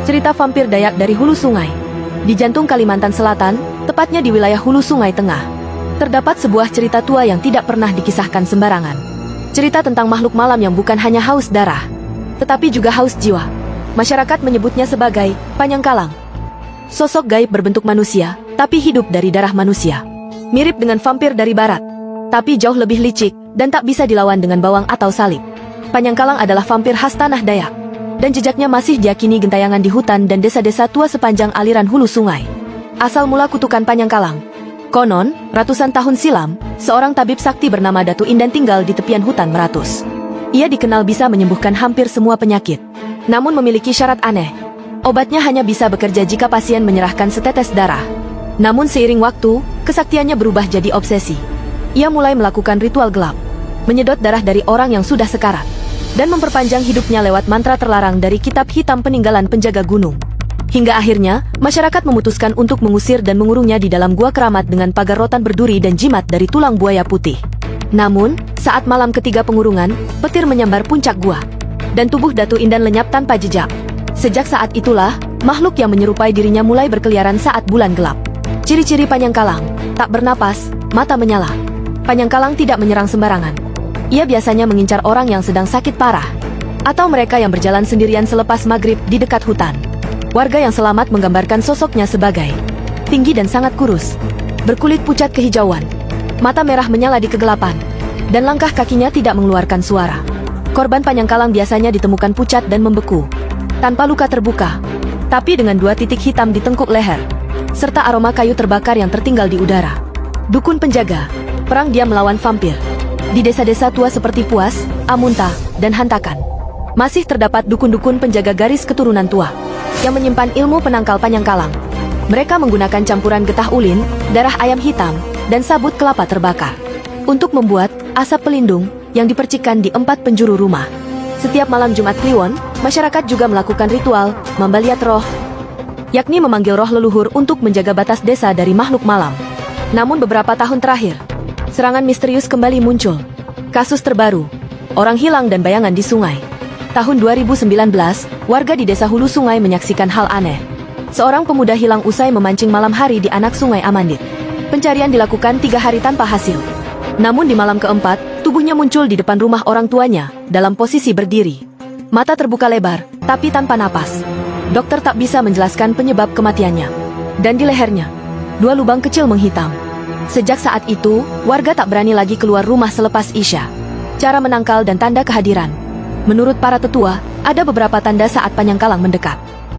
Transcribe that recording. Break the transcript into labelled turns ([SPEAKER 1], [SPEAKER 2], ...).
[SPEAKER 1] Cerita vampir Dayak dari Hulu Sungai. Di jantung Kalimantan Selatan, tepatnya di wilayah Hulu Sungai Tengah, terdapat sebuah cerita tua yang tidak pernah dikisahkan sembarangan. Cerita tentang makhluk malam yang bukan hanya haus darah, tetapi juga haus jiwa. Masyarakat menyebutnya sebagai Panyangkalang. Sosok gaib berbentuk manusia, tapi hidup dari darah manusia. Mirip dengan vampir dari barat, tapi jauh lebih licik dan tak bisa dilawan dengan bawang atau salib. Panyangkalang adalah vampir khas tanah Dayak, dan jejaknya masih diyakini gentayangan di hutan dan desa-desa tua sepanjang aliran hulu sungai. Asal mula kutukan Panyangkalang. Konon, ratusan tahun silam, seorang tabib sakti bernama Datu Indan tinggal di tepian hutan Meratus. Ia dikenal bisa menyembuhkan hampir semua penyakit, namun memiliki syarat aneh. Obatnya hanya bisa bekerja jika pasien menyerahkan setetes darah. Namun seiring waktu, kesaktiannya berubah jadi obsesi. Ia mulai melakukan ritual gelap, menyedot darah dari orang yang sudah sekarat, dan memperpanjang hidupnya lewat mantra terlarang dari kitab hitam peninggalan penjaga gunung. Hingga akhirnya, masyarakat memutuskan untuk mengusir dan mengurungnya di dalam gua keramat dengan pagar rotan berduri dan jimat dari tulang buaya putih. Namun, saat malam ketiga pengurungan, petir menyambar puncak gua, dan tubuh Datu Indan lenyap tanpa jejak. Sejak saat itulah, makhluk yang menyerupai dirinya mulai berkeliaran saat bulan gelap. Ciri-ciri Panyangkalang: tak bernapas, mata menyala. Panyangkalang tidak menyerang sembarangan. Ia biasanya mengincar orang yang sedang sakit parah, atau mereka yang berjalan sendirian selepas maghrib di dekat hutan. Warga yang selamat menggambarkan sosoknya sebagai tinggi dan sangat kurus, berkulit pucat kehijauan, mata merah menyala di kegelapan, dan langkah kakinya tidak mengeluarkan suara. Korban Panyangkalang biasanya ditemukan pucat dan membeku, tanpa luka terbuka, tapi dengan 2 titik hitam di tengkuk leher, serta aroma kayu terbakar yang tertinggal di udara. Dukun penjaga, perang diam melawan vampir. Di desa-desa tua seperti Puas, Amunta, dan Hantakan, masih terdapat dukun-dukun penjaga garis keturunan tua yang menyimpan ilmu penangkal Panyangkalang. Mereka menggunakan campuran getah ulin, darah ayam hitam, dan sabut kelapa terbakar untuk membuat asap pelindung yang dipercikkan di 4 penjuru rumah. Setiap malam Jumat Kliwon, masyarakat juga melakukan ritual Membaliat Roh, yakni memanggil roh leluhur untuk menjaga batas desa dari makhluk malam. Namun beberapa tahun terakhir, serangan misterius kembali muncul. Kasus terbaru, orang hilang dan bayangan di sungai. Tahun 2019, warga di desa Hulu Sungai menyaksikan hal aneh. Seorang pemuda hilang usai memancing malam hari di anak sungai Amandit. Pencarian dilakukan 3 hari tanpa hasil. Namun di malam keempat, tubuhnya muncul di depan rumah orang tuanya, dalam posisi berdiri. Mata terbuka lebar, tapi tanpa napas. Dokter tak bisa menjelaskan penyebab kematiannya. Dan di lehernya, 2 lubang kecil menghitam. Sejak saat itu, warga tak berani lagi keluar rumah selepas Isya. Cara menangkal dan tanda kehadiran. Menurut para tetua, ada beberapa tanda saat Panyangkalang mendekat.